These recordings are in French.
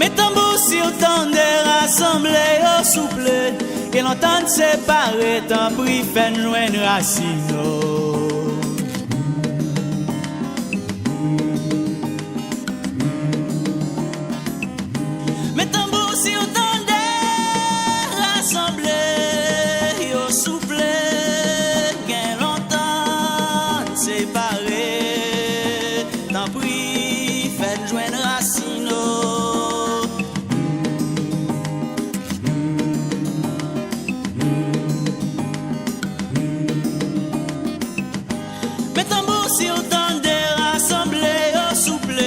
Mes tambours si autant de rassemblés au souple, et l'entendre séparer, tant pris fait loin de racine. Mes tambours si autant de rassemblés au souple, et l'entendre séparer, tant pris fait loin de racine. Mes tambours si autant de rassemblés au souple,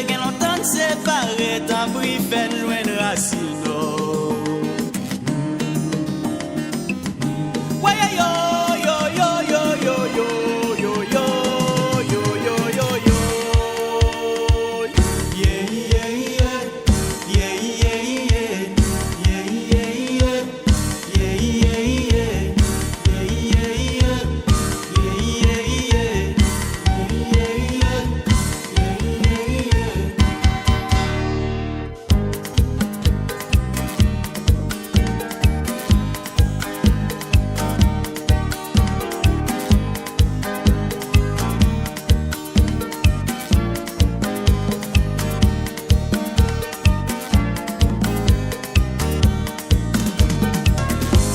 qu'elle entend séparer, tant pris fait loin de racine. Ouais, yo, yo, yo, yo, yo, yo, yo, yo, yo, yo, yo, yo. Yeah, yeah, yeah. Yeah, yeah, yeah. Yeah, yeah, yeah. Yeah, yeah, yeah. Yeah, yeah, yeah.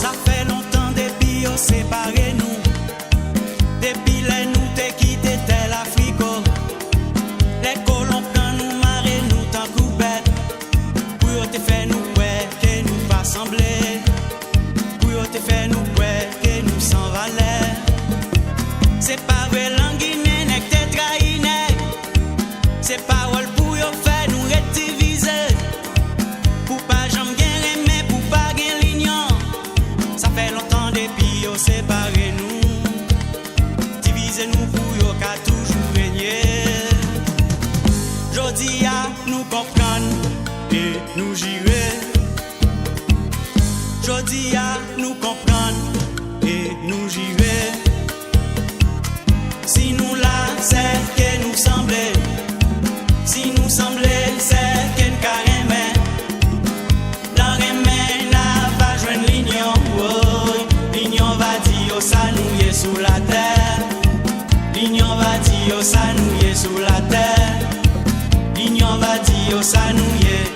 Ça fait longtemps depuis on séparé nous. Depuis les nous t'es quitté tel Afrique. Les colons quand nous marrer nous tant coupette. Pour te faire nous ouais que nous pas sembler. Pour te faire nous ouais que nous sans valeur. C'est pas vrai languine n'est que t'es trahi. C'est parole pour yo faire nous rétiviser. Pour pas jamais bien aimer, pour pas gain l'ignon. Ça fait longtemps depuis yo séparé nous. Diviser nous pour yo qu'a toujours régner. Jodi a nous comprendre et nous gérer. Jodi a nous comprendre et nous gérer. Si nous là c'est que nous semblait. Si nous semblait c'est que nous carrément. Dans les n'a pas joindre l'union. L'union va dire ça nous y est sous la terre. L'union va dire ça nous y est sous la terre. L'union va dire ça nous y est.